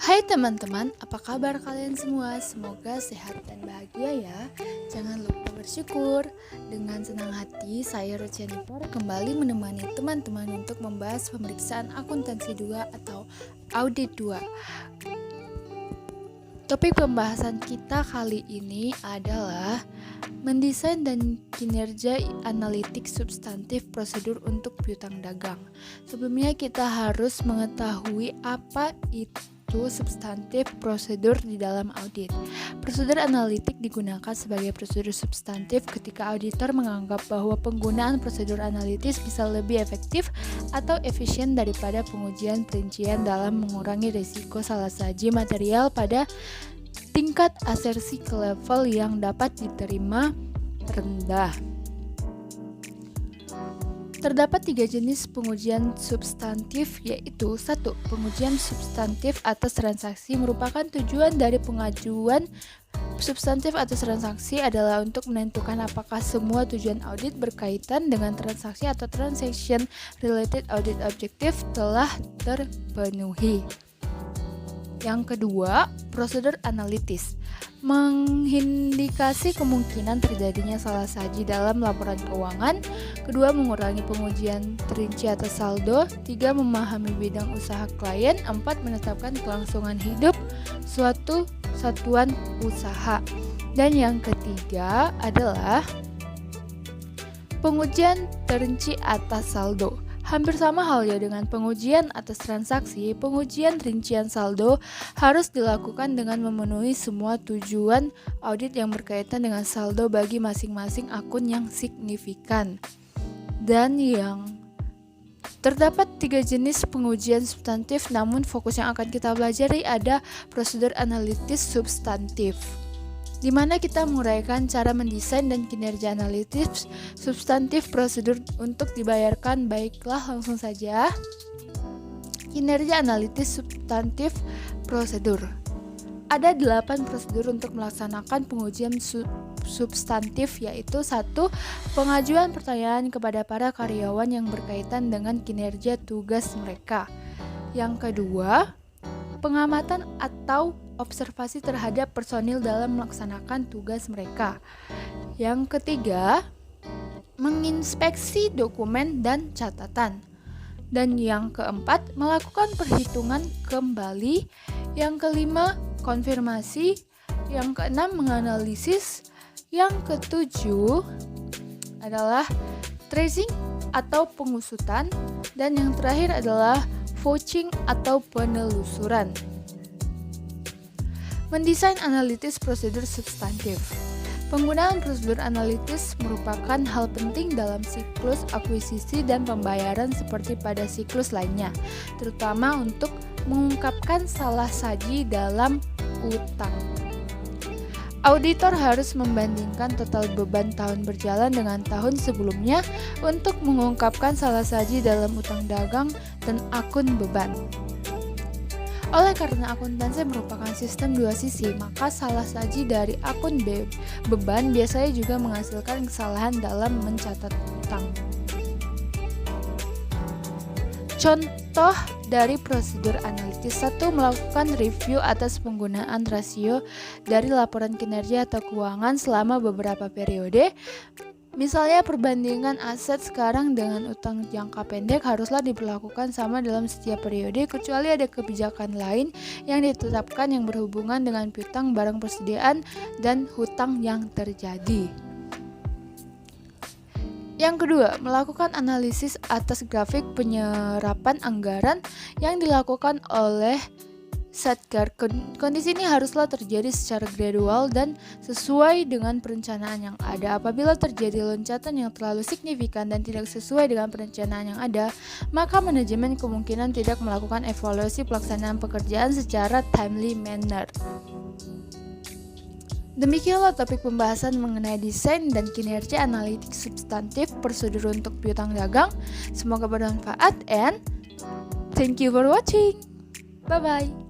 Hai teman-teman, apa kabar kalian semua? Semoga sehat dan bahagia ya. Jangan lupa bersyukur. Dengan senang hati, saya Rochanifer kembali menemani teman-teman untuk membahas pemeriksaan akuntansi 2 atau audit 2. Topik pembahasan kita kali ini adalah mendesain dan kinerja analitik substantif prosedur untuk piutang dagang. Sebelumnya kita harus mengetahui apa itu substantif prosedur di dalam audit. Prosedur analitik digunakan sebagai prosedur substantif ketika auditor menganggap bahwa penggunaan prosedur analitis bisa lebih efektif atau efisien daripada pengujian perincian dalam mengurangi risiko salah saji material pada tingkat asersi ke level yang dapat diterima rendah. Terdapat 3 jenis pengujian substantif, yaitu 1. Pengujian substantif atas transaksi merupakan tujuan dari pengajuan substantif atas transaksi adalah untuk menentukan apakah semua tujuan audit berkaitan dengan transaksi atau transaction related audit objektif telah terpenuhi. Yang kedua, prosedur analitis mengindikasi kemungkinan terjadinya salah saji dalam laporan keuangan. Kedua, mengurangi pengujian terinci atas saldo. 3, memahami bidang usaha klien. 4, menetapkan kelangsungan hidup suatu satuan usaha. Dan yang ketiga adalah pengujian terinci atas saldo. Hampir sama halnya dengan pengujian atas transaksi, pengujian rincian saldo harus dilakukan dengan memenuhi semua tujuan audit yang berkaitan dengan saldo bagi masing-masing akun yang signifikan. Dan yang terdapat 3 jenis pengujian substantif, namun fokus yang akan kita pelajari ada prosedur analitis substantif, di mana kita menguraikan cara mendesain dan kinerja analitis substantif prosedur untuk dibayarkan. Baiklah, langsung saja. Kinerja analitis substantif prosedur. Ada 8 prosedur untuk melaksanakan pengujian substantif, yaitu 1. Pengajuan pertanyaan kepada para karyawan yang berkaitan dengan kinerja tugas mereka. Yang kedua, pengamatan atau observasi terhadap personil dalam melaksanakan tugas mereka. Yang ketiga, menginspeksi dokumen dan catatan. Dan yang keempat, melakukan perhitungan kembali. Yang kelima, konfirmasi. Yang keenam, menganalisis. Yang ketujuh adalah tracing atau pengusutan. Dan yang terakhir adalah vouching atau penelusuran. Mendesain analitis prosedur substantif. Penggunaan prosedur analitis merupakan hal penting dalam siklus akuisisi dan pembayaran seperti pada siklus lainnya, terutama untuk mengungkapkan salah saji dalam utang. Auditor harus membandingkan total beban tahun berjalan dengan tahun sebelumnya untuk mengungkapkan salah saji dalam utang dagang dan akun beban. Oleh karena akuntansi merupakan sistem 2 sisi, maka salah saji dari akun beban biasanya juga menghasilkan kesalahan dalam mencatat utang. Contoh dari prosedur analitis: 1. Melakukan review atas penggunaan rasio dari laporan kinerja atau keuangan selama beberapa periode. Misalnya, perbandingan aset sekarang dengan utang jangka pendek haruslah diberlakukan sama dalam setiap periode, kecuali ada kebijakan lain yang ditetapkan yang berhubungan dengan piutang, barang persediaan, dan hutang yang terjadi. Yang kedua, melakukan analisis atas grafik penyerapan anggaran yang dilakukan oleh Satker. Kondisi ini haruslah terjadi secara gradual dan sesuai dengan perencanaan yang ada. Apabila terjadi loncatan yang terlalu signifikan dan tidak sesuai dengan perencanaan yang ada, maka manajemen kemungkinan tidak melakukan evaluasi pelaksanaan pekerjaan secara timely manner. Demikianlah topik pembahasan mengenai desain dan kinerja analitik substantif prosedur untuk piutang dagang. Semoga bermanfaat and thank you for watching. Bye-bye.